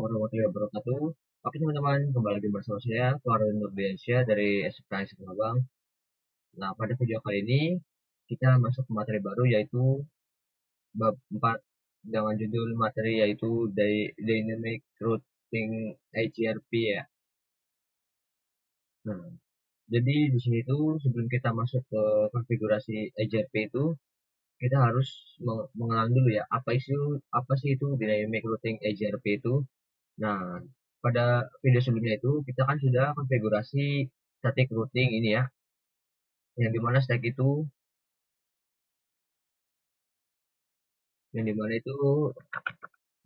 warahmatullahi wabarakatuh. Oke teman-teman, kembali lagi bersama saya, Farhan Nurdiansyah dari SPKS Abang. Nah, pada video kali ini, kita masuk ke materi baru yaitu bab 4 dengan judul materi yaitu Dynamic Routing HRP ya. Nah, jadi di sini tuh sebelum kita masuk ke konfigurasi HRP itu, kita harus mengenal dulu ya, apa sih itu Dynamic Routing HRP itu. Nah, pada video sebelumnya itu kita kan sudah konfigurasi static routing ini ya, yang dimana yang dimana itu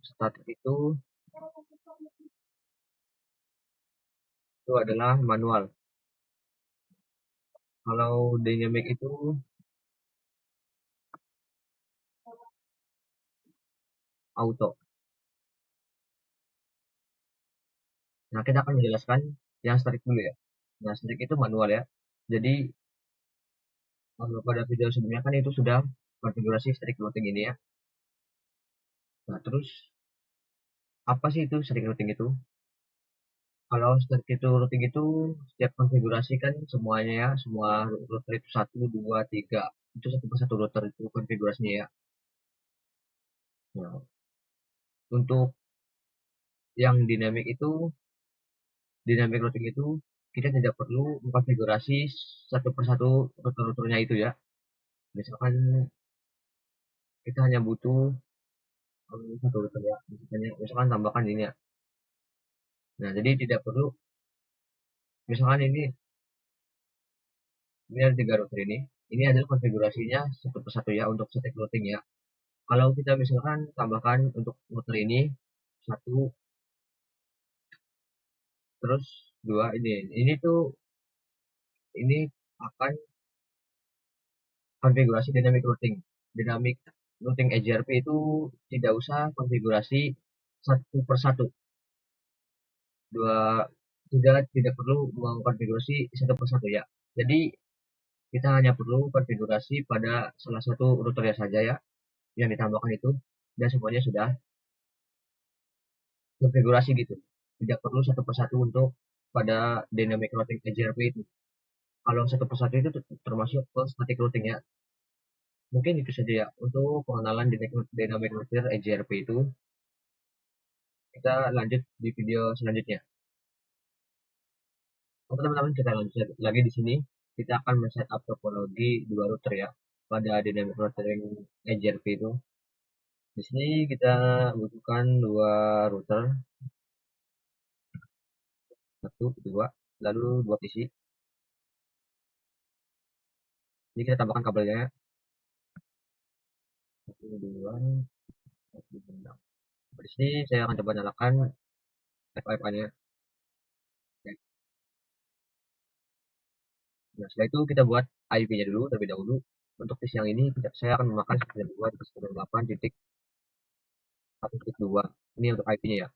static itu adalah manual. Kalau dynamic itu auto. Nah, kita akan menjelaskan yang static dulu ya. Nah, static itu manual ya. Jadi kalau pada video sebelumnya kan itu sudah konfigurasi static routing ini ya. Nah, terus apa sih itu static routing itu? Kalau static routing itu setiap konfigurasi kan semuanya ya, semua router itu satu, dua, tiga, itu satu persatu router itu konfigurasinya ya. Nah, untuk yang dynamic routing itu kita tidak perlu mengkonfigurasi satu persatu router-routernya itu ya. Misalkan kita hanya butuh satu router ya, misalkan tambahkan ini ya. Nah, jadi tidak perlu, misalkan ini ada tiga router ini adalah konfigurasinya satu persatu ya untuk static routing ya. Kalau kita misalkan tambahkan untuk router ini satu, terus dua ini tuh ini akan konfigurasi dynamic routing. Dynamic routing HRP itu tidak usah konfigurasi satu persatu. Dua tidak perlu mengkonfigurasi satu persatu ya. Jadi kita hanya perlu konfigurasi pada salah satu routernya saja ya yang ditambahkan itu, dan semuanya sudah konfigurasi gitu. Tidak perlu satu persatu untuk pada dynamic routing HRP itu. Kalau satu persatu itu termasuk ke static routing ya. Mungkin itu saja ya untuk pengenalan dynamic router HRP itu. Kita lanjut di video selanjutnya. Oke teman-teman, kita lanjut lagi di sini. Kita akan men-setup topologi dua router ya pada dynamic routing HRP itu. Di sini kita butuhkan dua router, satu, dua, lalu dua PC. Ini kita tambahkan kabelnya, satu, dua, satu, enam. Di sini saya akan coba nyalakan FIFA-nya. Nah, setelah itu kita buat IP-nya dulu terlebih dahulu. Untuk PC yang ini saya akan memakai 92.168.1.2. Ini untuk IP-nya ya.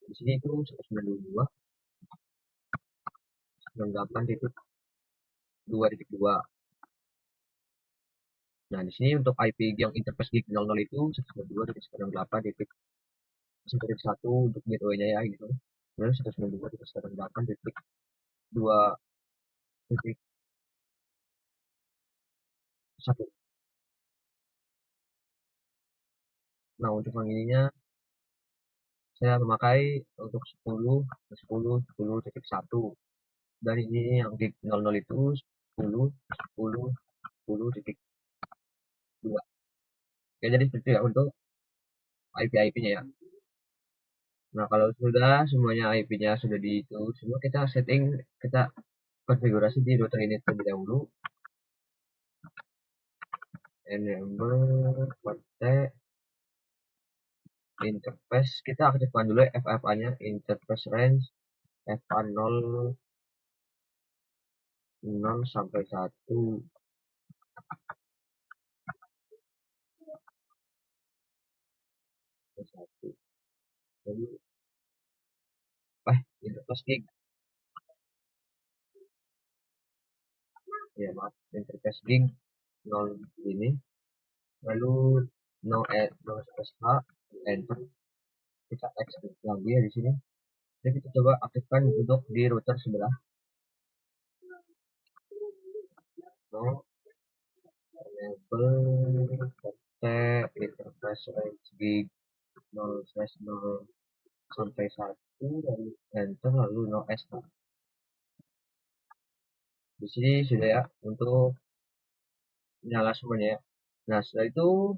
Di sini itu 192.168.2.2. Nah, di sini untuk IP yang interface gig 00 itu 192.168.1 untuk gateway-nya ya gitu. Lalu 192.168.2.1. Nah, untuk yang ininya saya memakai untuk 10.10.10.1, dan ini yang gig 00 itu 10.10.10.2. Ya, jadi seperti ya untuk IP-nya ya. Nah, kalau sudah semuanya IP-nya sudah di itu semua, kita konfigurasi di router ini terlebih dahulu. Enable kontak interface, kita aktifkan dulu FFA-nya, interface range FA 0 sampai 1. Lalu interface gig ya, maaf, interface gig 0 ini, lalu no space H, enter. kita ekspor lagi ya di sini. Jadi kita coba aktifkan untuk di router sebelah. No, enable interface range gig 0/0 sampai 1, lalu enter, lalu no S. Di sini sudah ya untuk nyala semuanya ya. Nah, setelah itu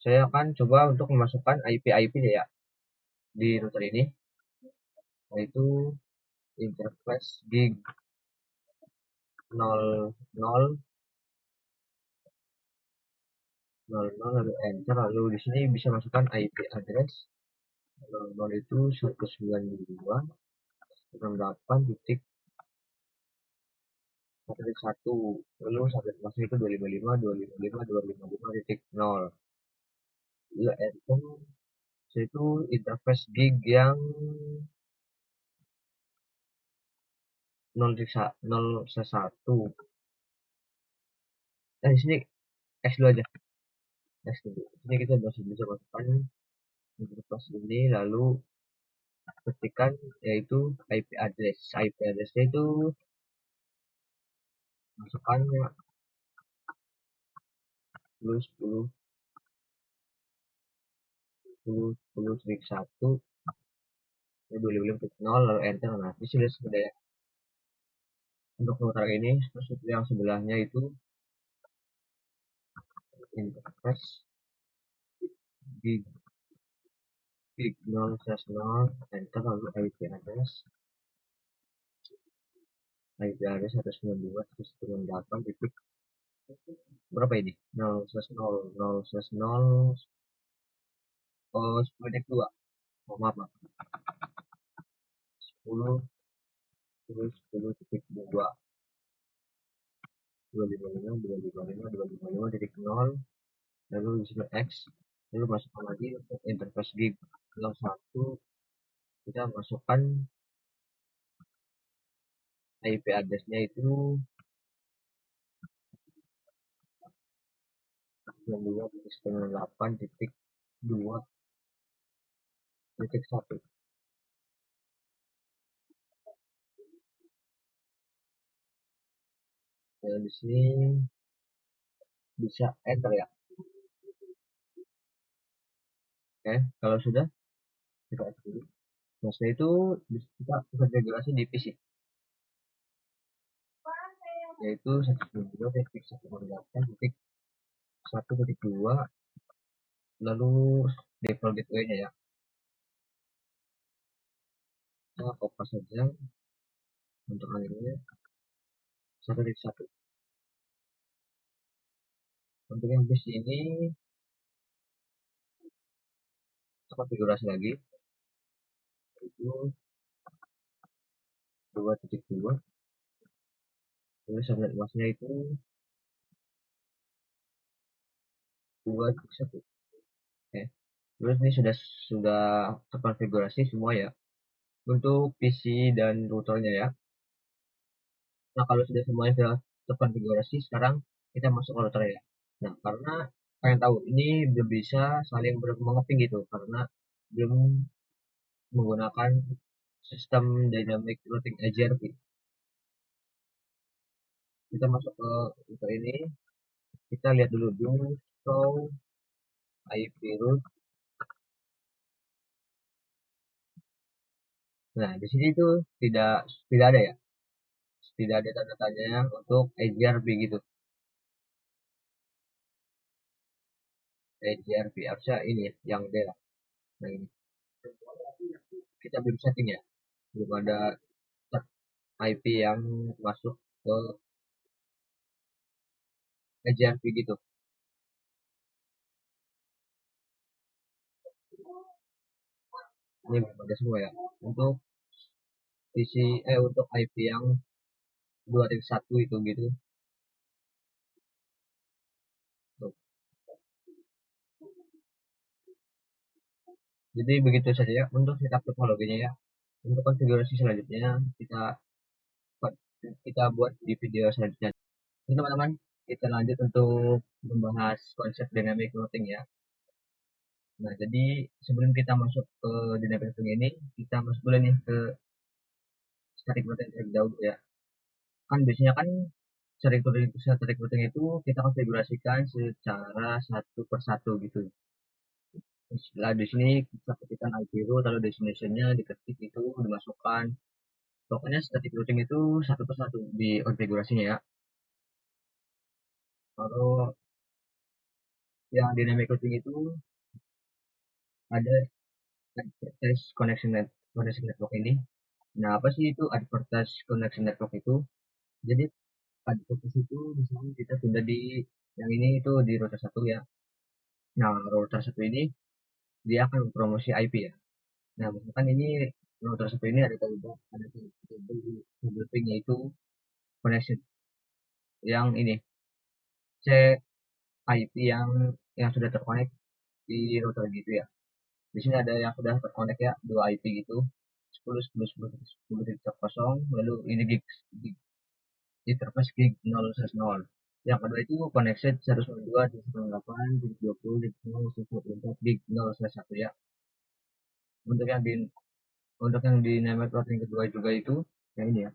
saya akan coba untuk memasukkan IP ya di router ini, yaitu interface gig 00 lalu enter, lalu di sini bisa masukkan IP address 00 itu 192.168.1, lalu subnet masknya itu 255.255.255.0, lalu enter. Itu interface gig yang 0/1. Nah, di sini X dulu aja. X dulu. Ini kita masih bisa masukkan interface ini, lalu ketikkan yaitu IP address. IP addressnya itu masukkan 10 10 10 10/1 25.0, lalu enter. Nah, ini sudah ya. Untuk router ini terus yang sebelahnya itu interface gig 0/0 enter, lalu IP address 192.168 titik berapa ini? 0/0 oh 10.2. Oh, maaf, maaf. 10 10.2 255.255.255.0, lalu di sini X, lalu masukkan lagi untuk interface gig 01, kita masukkan IP addressnya itu 92.98.2.1. Nah, di sini bisa enter ya. Oke, kalau sudah kita enter dulu. Nah, setelah itu kita konfigurasi di PC, yaitu 192.168.1.2, lalu default gateway-nya ya. Kita copy saja untuk akhirnya 1.1. Untuk yang bus ini kita konfigurasi lagi, itu 2.2, lalu subnet masknya itu 2.1. Oke. Terus ini sudah terkonfigurasi semua ya untuk PC dan routernya ya. Nah, kalau semuanya sudah terkonfigurasi, sekarang kita masuk ke router ya. Nah, karena kalian tahu ini belum bisa saling mengeping gitu, karena belum menggunakan sistem dynamic routing AJRP. Kita masuk ke router ini, kita lihat dulu show IP route. Nah, di sini itu tidak ada ya, tidak ada tanda-tandanya untuk AJRP gitu. AJRP harusnya ini ya, yang D lah. Nah, ini kita belum setting ya, belum ada IP yang masuk ke AJRP gitu. Ini belum ada semua ya. Untuk untuk IP yang 2.1 itu gitu. Tuh. Jadi begitu saja ya untuk setup topologinya ya. Untuk konfigurasi selanjutnya kita buat di video selanjutnya. Ini teman-teman, kita lanjut untuk membahas konsep dynamic routing ya. Nah, jadi sebelum kita masuk ke dynamic routing ini, kita masuk dulu nih ke static routing terlebih dahulu ya. Kan biasanya kan static routing itu kita konfigurasikan secara satu persatu gitu. Setelah di sini kita ketikkan IP route, lalu destination-nya diketik itu dimasukkan. Pokoknya static routing itu satu persatu di konfigurasinya ya. Kalau yang dynamic routing itu ada advertise connection network ini. Nah, apa sih itu advertise connection network itu? Jadi advertise itu misalnya kita sudah di yang ini itu di router satu ya. Nah, router satu ini dia akan promosi IP ya. Nah, misalkan ini router satu ini ada kabel ping yaitu connection yang ini cek IP yang sudah terkonek di router gitu ya. Di sini ada yang sudah terkonek ya, dua IP gitu. 10 10 10 10 lalu ini gig interface gig 0 yang kedua itu connection 192 128 20 124 gig 0/1 ya. Untuk yang di untuk yang di network routing kedua juga itu yang ini ya.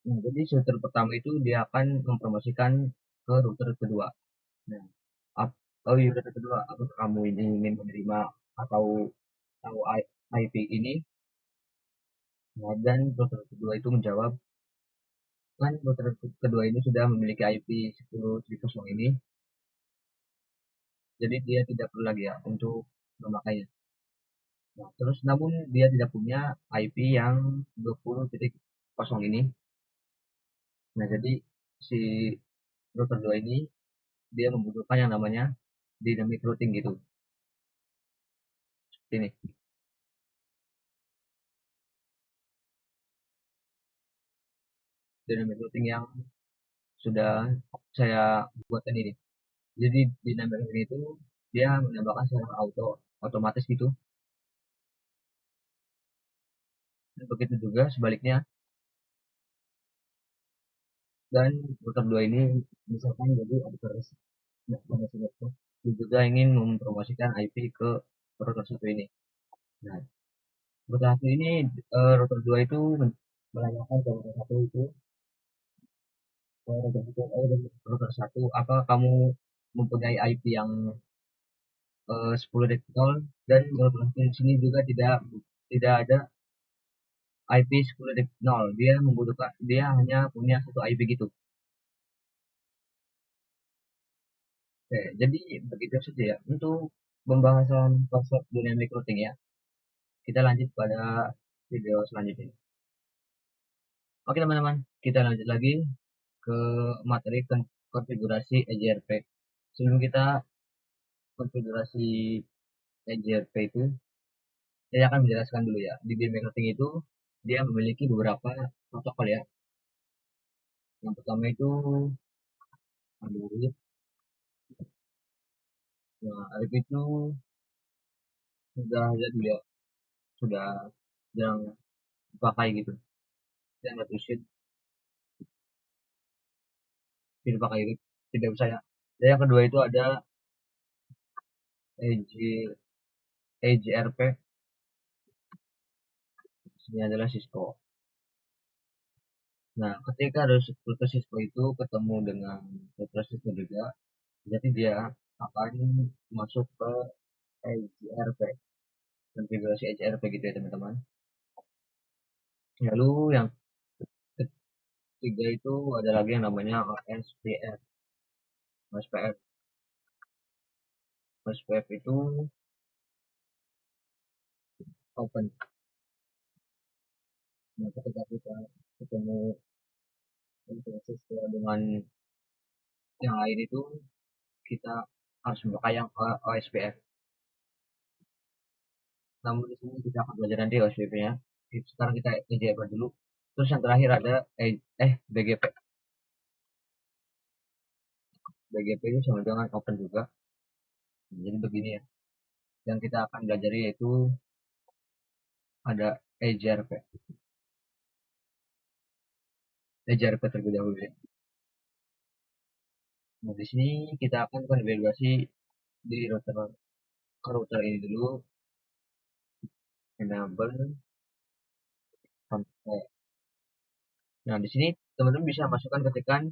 Nah, jadi router pertama itu dia akan mempromosikan ke router kedua. Nah, oh iya, router kedua, apakah kamu ini ingin menerima atau tahu IP ini? Nah, dan router kedua itu menjawab, kan router kedua ini sudah memiliki IP 10.0 ini, jadi dia tidak perlu lagi ya untuk memakainya. Nah, terus namun dia tidak punya IP yang 20.0 ini. Nah, jadi si router 2 ini dia membutuhkan yang namanya dynamic routing gitu. Ini dynamic routing yang sudah saya buatkan ini. Jadi dynamic routing itu dia menambahkan secara otomatis gitu. Dan begitu juga sebaliknya. Dan router 2 ini misalkan jadi ada koneksi network dia juga ingin mempromosikan IP ke router satu ini. Nah, router satu ini router 2 itu menanyakan ke router satu itu router satu apa kamu mempunyai IP yang 10.0 dan router satu di sini juga tidak ada IP 10.0. Dia hanya punya satu IP gitu. Oke, jadi begitu saja ya untuk pembahasan konsep dynamic routing ya. Kita lanjut pada video selanjutnya. Oke teman-teman, kita lanjut lagi ke materi konfigurasi EJRP. Sebelum kita konfigurasi EJRP itu, saya akan menjelaskan dulu ya. Di dynamic routing itu dia memiliki beberapa protokol ya. Yang pertama itu Android. Nah, Arif itu sudah ada dulu ya, sudah jarang dipakai gitu. Dan nggak tidak pakai Arif, tidak bisa ya. Dan yang kedua itu ada EJ, EJRP, ini adalah Cisco. Nah, ketika router Cisco itu ketemu dengan router Cisco juga, jadi dia akan masuk ke EJRP, konfigurasi EJRP gitu ya teman-teman. Lalu yang ketiga itu ada lagi yang namanya OSPF. OSPF, OSPF itu open. Nah, ketika kita ketemu Cisco dengan yang lain itu kita harus memakai yang OSPF. Namun di sini kita akan belajar nanti OSPF-nya. Sekarang kita EJRP dulu. Terus yang terakhir ada BGP. BGP itu sama dengan open juga. Jadi begini ya. Yang kita akan belajar yaitu ada EJRP. EJRP terlebih dahulu ya. Nah, di sini kita akan konfigurasi di router ini dulu, enable sampai. Nah, di sini teman-teman bisa masukkan ketikan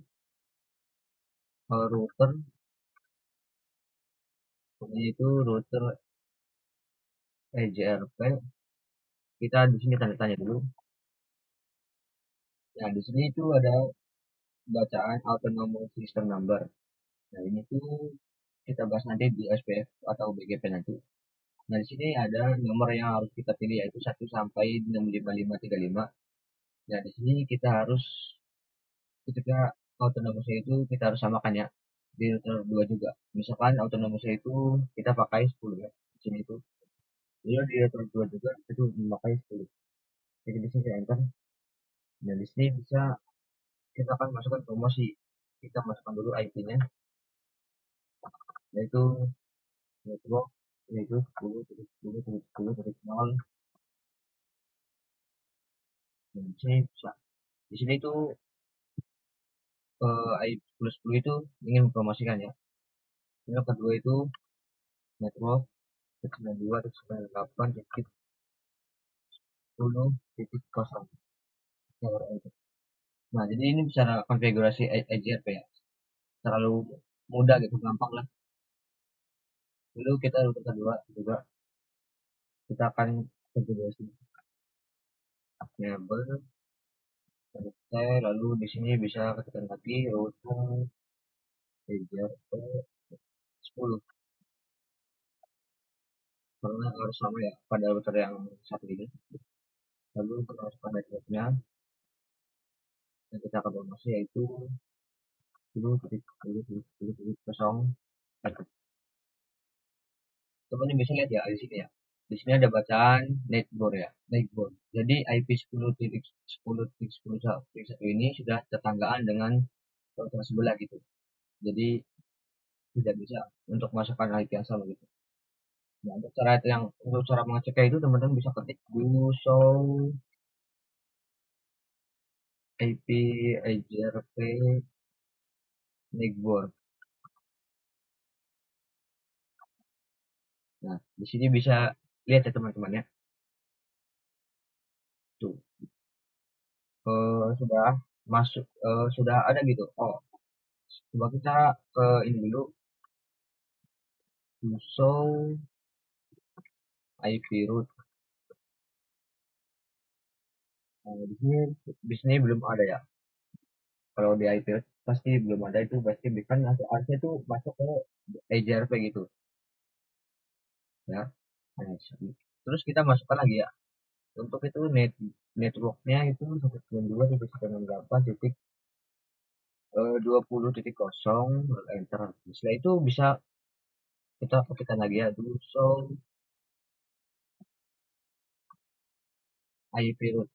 router, yaitu router EJRP. Kita di sini tanda tanya dulu. Nah, di sini itu ada bacaan autonomous system number. Nah, ini tuh kita bahas nanti di SPF atau BGP nanti. Nah, di sini ada nomor yang harus kita pilih yaitu 1 sampai 65535. Nah, di sini kita harus ketika autonomousnya itu kita harus samakan ya di router 2 juga. Misalkan autonomousnya itu kita pakai 10 ya. Di sini itu. Lalu di router 2 juga itu memakai 10. Jadi di sini saya enter. Nah, di sini bisa kita akan masukkan promosi. Kita masukkan dulu IP-nya yaitu network yaitu 10.10.10.0. Nah, di sini bisa. Di sini itu IP 10.10 itu ingin mempromosikan ya. Yang kedua itu network 92.98.10.0. Nah, jadi ini cara konfigurasi EJRP ya. Terlalu mudah gitu, gampang lah. Lalu kita router kedua juga kita akan konfigurasi enable selesai. Lalu di sini bisa ketekan lagi router EJRP 10 karena harus sama ya pada router yang satu ini. Lalu kita masukkan networknya yang kita akan promosi yaitu 10.10.10.0. Teman-teman bisa lihat ya di sini ya. Di sini ada bacaan netboard ya, netboard. Jadi IP 10.10.10.1 ini sudah tetanggaan dengan router sebelah gitu. Jadi tidak bisa untuk masukkan IP yang sama gitu. Nah, untuk cara mengeceknya itu teman-teman bisa ketik dulu show IP EJRP netboard. Nah, di sini bisa lihat ya teman-teman ya. Tuh, sudah masuk, sudah ada gitu. Oh, coba kita ke ini dulu, show IP root. Nah, di sini belum ada ya. Kalau di IP root pasti belum ada, itu pasti kan harusnya itu masuk ke EJRP gitu ya. Nah, terus kita masukkan lagi ya. Untuk itu networknya itu 192.168.20.0, enter. Setelah itu bisa kita ketikkan lagi ya dulu show IP root.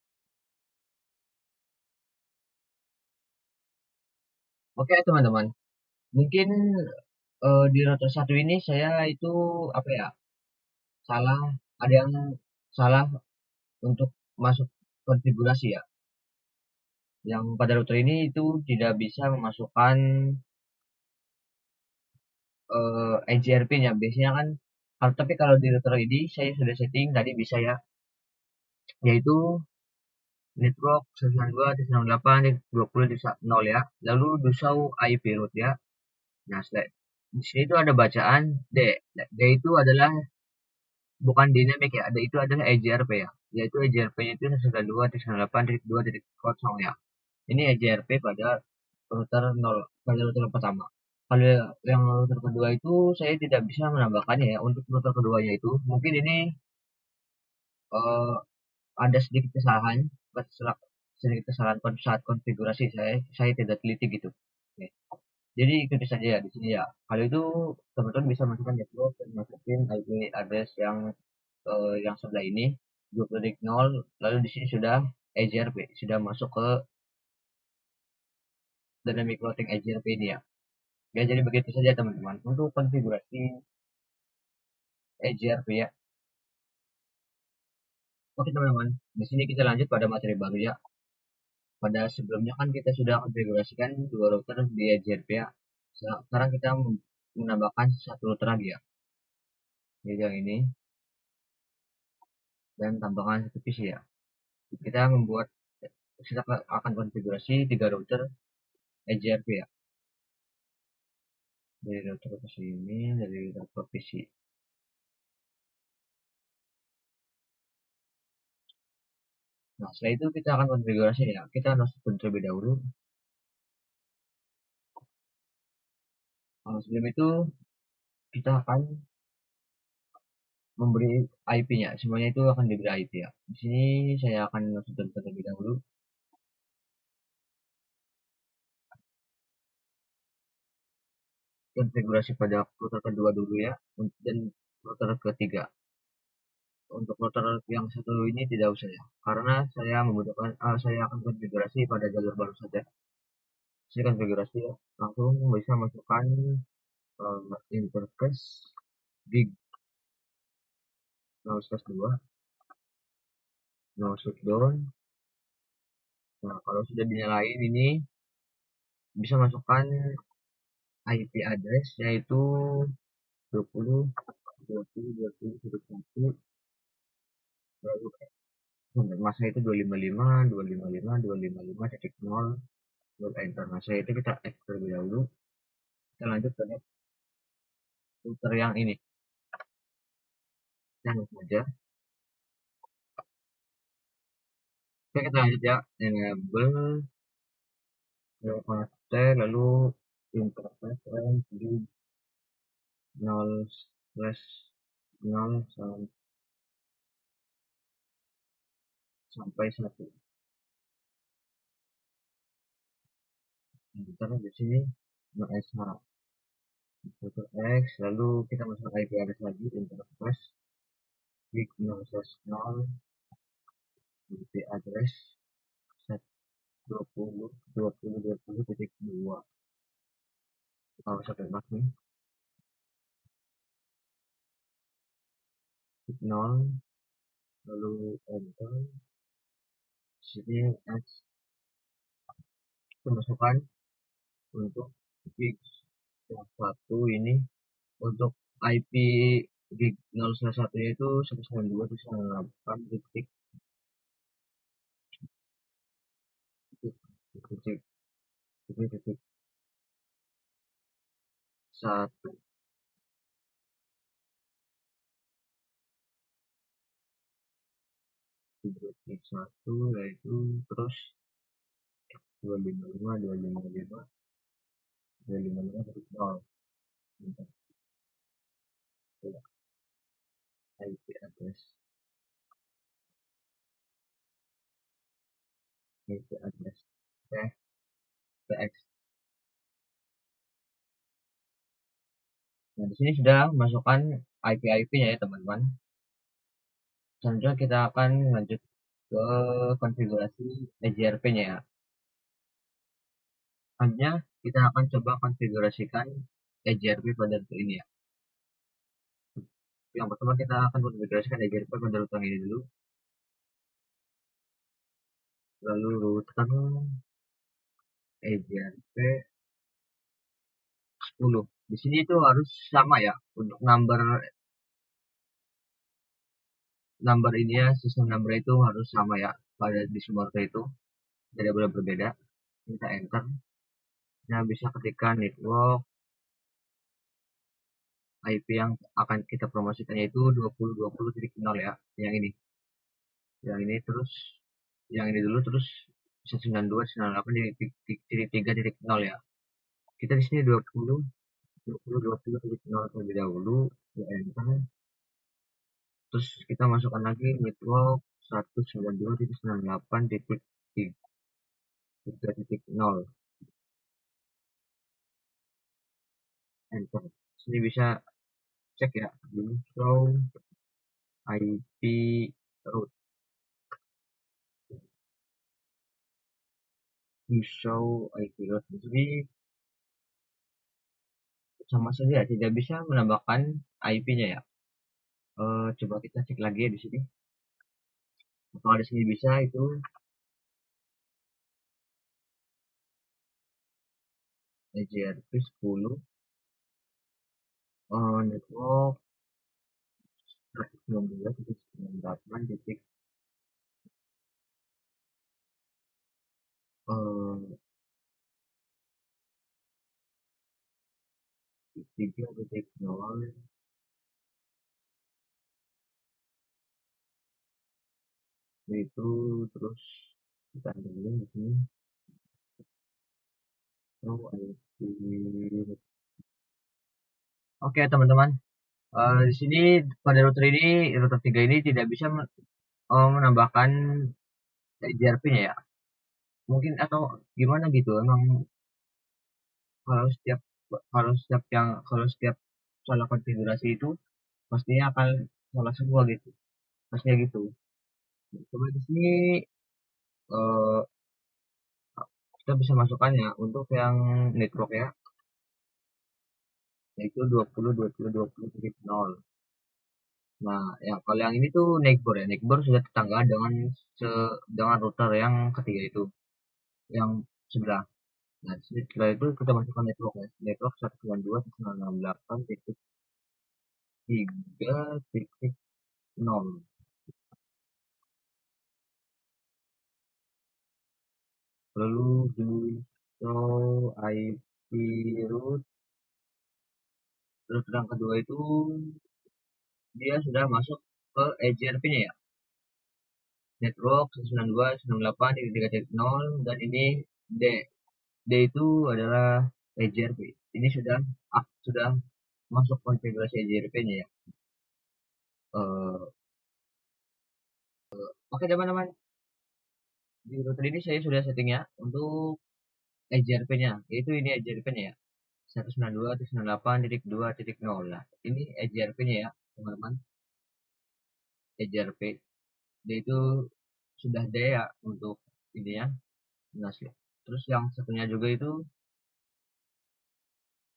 Oke teman-teman, mungkin di router satu ini saya itu apa ya, salah, ada yang salah untuk masuk konfigurasi ya. Yang pada router ini itu tidak bisa memasukkan EJRP-nya. Biasanya kan, tapi kalau di router ini saya sudah setting tadi bisa ya, yaitu network 92.168.20.0 ya. Lalu do show IP root ya. Nah, di sini itu ada bacaan D. D itu adalah bukan dynamic ya, ada itu adalah EJRP ya, yaitu EJRP-nya itu 92.168.2.0 ya. Ini EJRP pada router 0, pada router pertama. Kalau yang router kedua itu saya tidak bisa menambahkannya ya. Untuk router keduanya itu mungkin ini eh, ada sedikit kesalahan saat konfigurasi, saya tidak teliti gitu. Oke. Jadi ikuti saja ya di sini ya. Kalau itu teman-teman bisa masukkan network dan masukin IP address yang sebelah ini 20.0, lalu di sini sudah EJRP sudah masuk ke dynamic routing EJRP ini ya. Ya, jadi begitu saja teman-teman untuk konfigurasi EJRP ya. Oke teman-teman, di sini kita lanjut pada materi baru ya. Pada sebelumnya kan kita sudah konfigurasikan dua router di EJRP ya. Sekarang kita menambahkan satu router lagi ya, jadi yang ini, dan tambahkan satu PC ya. Kita akan konfigurasi 3 router EJRP ya, dari router ke sini, dari router ke PC. Nah, setelah itu kita akan konfigurasi ya. Kita harus terlebih dahulu. Sebelum itu kita akan memberi IP-nya. Semuanya itu akan diberi IP ya. Di sini saya akan masukkan terlebih dahulu konfigurasi pada router kedua dulu ya, dan router ketiga. Untuk router yang satu ini tidak usah ya, karena saya akan konfigurasi pada jalur baru saja. Saya konfigurasi ya, langsung bisa masukkan interface gig 0/2 no shutdown. Nah, kalau sudah dinyalain ini bisa masukkan IP address yaitu 20 20 20 lalu masa itu 255 lalu enter. Masa itu kita X terlebih dahulu. Kita lanjut ke router yang ini. Kita saja. Oke, kita lanjut ya. Enable connector lalu interface range di 0/0 sampai 1. Kita di sini SH X, lalu kita masuk IP address lagi, interface gig 0/0 IP address 20.20.20.2. Kita masuk bebas nih, 0 lalu enter. Sini X kita masukkan untuk gig yang satu ini. Untuk IP gig 0/1 itu 192.168.1. Satu yaitu terus 255.255.255.0. IP address PX. Nah, di sini sudah masukkan IP-nya ya teman-teman. Selanjutnya kita akan lanjut ke konfigurasi EJRP-nya ya. Selanjutnya kita akan coba konfigurasikan EJRP pada router ini ya. Yang pertama kita akan konfigurasikan EJRP pada router ini dulu. Lalu router EJRP 10. Di sini itu harus sama ya untuk number ini ya, sistem number itu harus sama ya pada di semua router itu, tidak boleh berbeda. Kita enter. Nah, bisa ketikkan network IP yang akan kita promosikan yaitu 20.20.0 ya, yang ini. Yang ini terus yang ini dulu terus 192.168.3.0 ya. Kita di sini 20.20.0 terlebih dahulu, ya enter. Terus kita masukkan lagi network 192.168.3.0, enter. Sini bisa cek ya, show IP route, show IP route. Jadi sama saja tidak bisa menambahkan IP-nya ya. Coba kita cek lagi ya di sini. Kalau di sini bisa itu EJRP 10 network 119.98 titik 3.0 itu. Terus kita ambil di sini. Oke teman-teman, di sini pada router ini, router 3 ini tidak bisa menambahkan JRP-nya ya. Mungkin atau gimana gitu. Emang kalau setiap kalau setiap salah konfigurasi itu pastinya akan salah semua gitu. Pastinya gitu. Coba di sini eh, kita bisa masukkannya untuk yang network ya, yaitu 20.20.20.0. Nah, ya kalau yang ini tuh neighbor ya. Neighbor sudah tetangga dengan dengan router yang ketiga itu, yang sebelah. Nah, setelah itu kita masukkan network ya. Network 192.168.3.0. Lalu di show IP root, terus yang kedua itu dia sudah masuk ke EJRP-nya ya. Network 192.168.3.0 dan ini D. D itu adalah EJRP. Ini sudah masuk konfigurasi EJRP-nya ya. Oke teman-teman, di router ini saya sudah settingnya untuk EJRP-nya, yaitu ini EJRP-nya ya. 192.168.2.0. Nah, ini EJRP-nya ya, teman-teman. EJRP. Dia itu sudah D ya untuk ini ya. Nah, terus yang satunya juga itu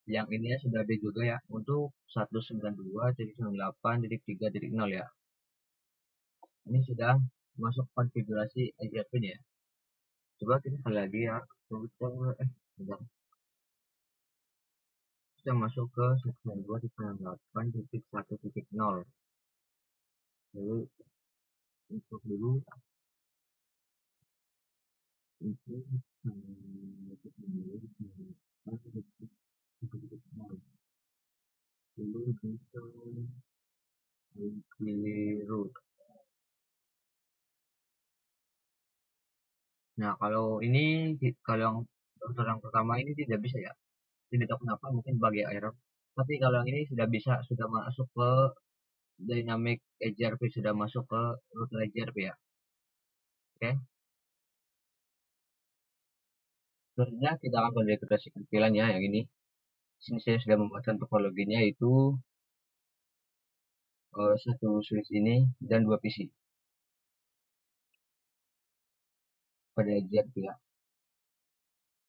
yang ini ya sudah D juga ya untuk 192.168.3.0 ya. Ini sudah masuk konfigurasi EJRP-nya ya. Coba kita kali lagi ya. Bentar. Kita masuk ke 192.168.1.0. Lalu untuk dulu itu dulu bisa root. Nah kalau ini, kalau yang router yang pertama ini tidak bisa ya, tidak tahu kenapa, mungkin bagi error. Tapi kalau yang ini sudah bisa, sudah masuk ke dynamic EJRP, sudah masuk ke router EJRP ya. Oke, selanjutnya kita akan konfigurasi tampilannya yang ini. Sini saya sudah membuatkan topologinya, yaitu satu switch ini dan dua PC pada EJRP ya.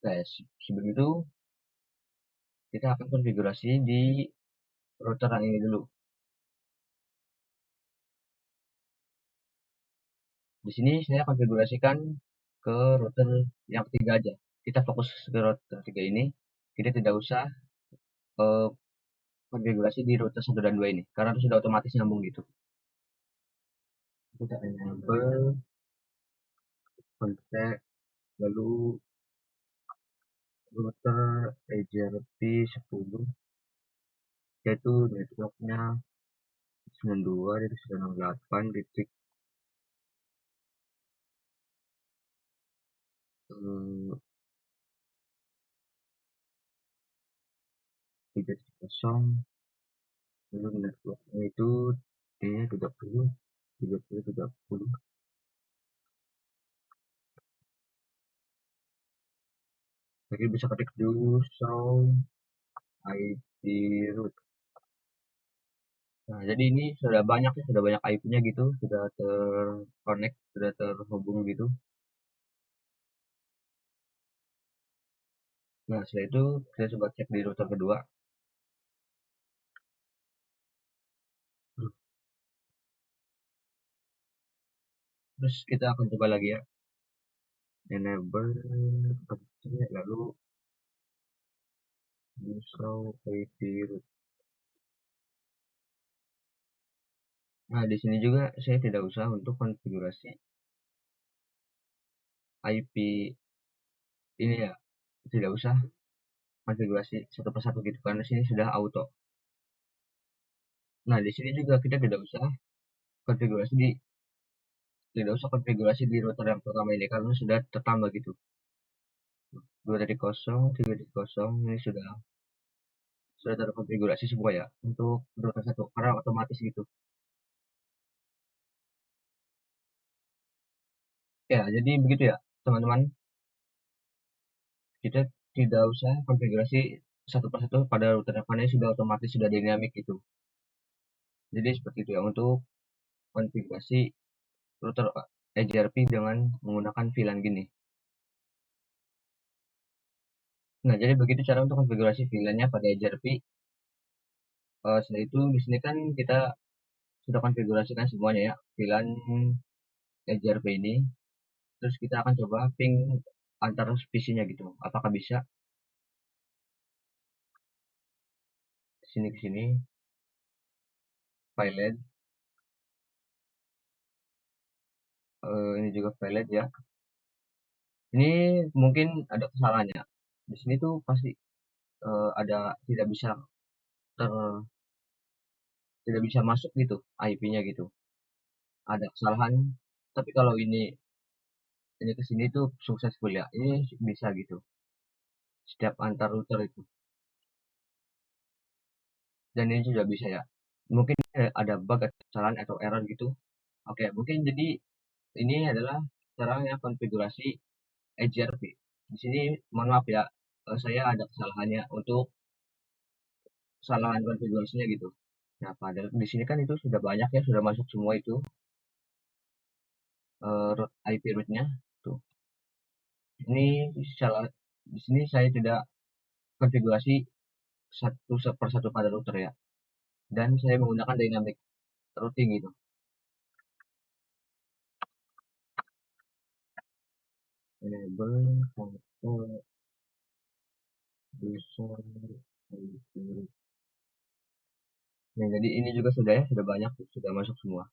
Nah, sebelum itu kita akan konfigurasi di router yang ini dulu. Di sini saya konfigurasikan ke router yang ketiga aja. Kita fokus ke router ketiga ini. Kita tidak usah eh, konfigurasi di router 1 dan 2 ini, karena itu sudah otomatis nyambung gitu. Kita enable kontak, lalu router EJRP 10, yaitu networknya 92.168 titik 3.0. Lalu networknya itu D-nya 30 30 30. Jadi bisa ketik dulu show IP root. Nah, jadi ini sudah banyak ya, sudah banyak IP-nya gitu, sudah terconnect, sudah terhubung gitu. Nah, setelah itu saya coba cek di router kedua. Terus kita akan coba lagi ya. Enable, lalu Show IP root. Nah, di sini juga saya tidak usah untuk konfigurasi IP ini ya, tidak usah konfigurasi satu persatu gitu karena sini sudah auto. Nah, di sini juga kita konfigurasi di tidak usah konfigurasi di router yang pertama ini karena sudah tertambah gitu. 2.0, 3.0 ini sudah terkonfigurasi semua ya untuk router satu karena otomatis gitu. Ya, jadi begitu ya, teman-teman. Kita tidak usah konfigurasi satu persatu pada router karena sudah otomatis sudah dinamik gitu. Jadi seperti itu ya untuk konfigurasi router EJRP dengan menggunakan VLAN gini. Nah, jadi begitu cara untuk konfigurasi VLAN-nya pada EJRP. Setelah itu di sini kan kita sudah konfigurasikan semuanya ya VLAN EJRP ini. Terus kita akan coba ping antar PC-nya gitu. Apakah bisa? Sini ke sini, pilot. Ini juga pilot ya. Ini mungkin ada kesalahannya. Di sini tuh pasti ada ter tidak bisa masuk gitu IP-nya gitu. Ada kesalahan. Tapi kalau ini ke sini tuh successful ya. Ini bisa gitu. Setiap antar router itu. Dan ini juga bisa ya. Mungkin ada bug atau kesalahan atau error gitu. Oke, mungkin jadi ini adalah caranya konfigurasi EJRP. Di sini mohon maaf ya, saya ada kesalahannya untuk kesalahan konfigurasinya gitu. Nah, pada di sini kan itu sudah banyak ya, sudah masuk semua itu root IP rootnya. Tuh. Ini salah di sini saya tidak konfigurasi satu per satu pada router ya. Dan saya menggunakan dynamic routing gitu. Enable control user IP root. Nah, jadi ini juga sudah ya, sudah banyak, sudah masuk semua.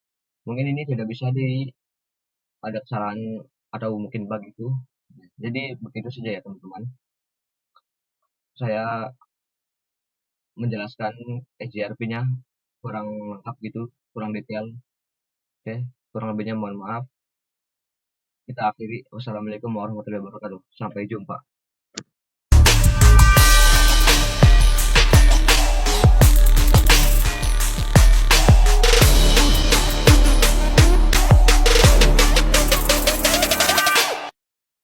Mungkin ini tidak bisa ada kesalahan atau mungkin bug itu. Jadi begitu saja ya teman-teman. Saya menjelaskan EJRP-nya kurang lengkap gitu, kurang detail. Oke, kurang lebihnya mohon maaf. Kita akhiri. Wassalamualaikum warahmatullahi wabarakatuh. Sampai jumpa.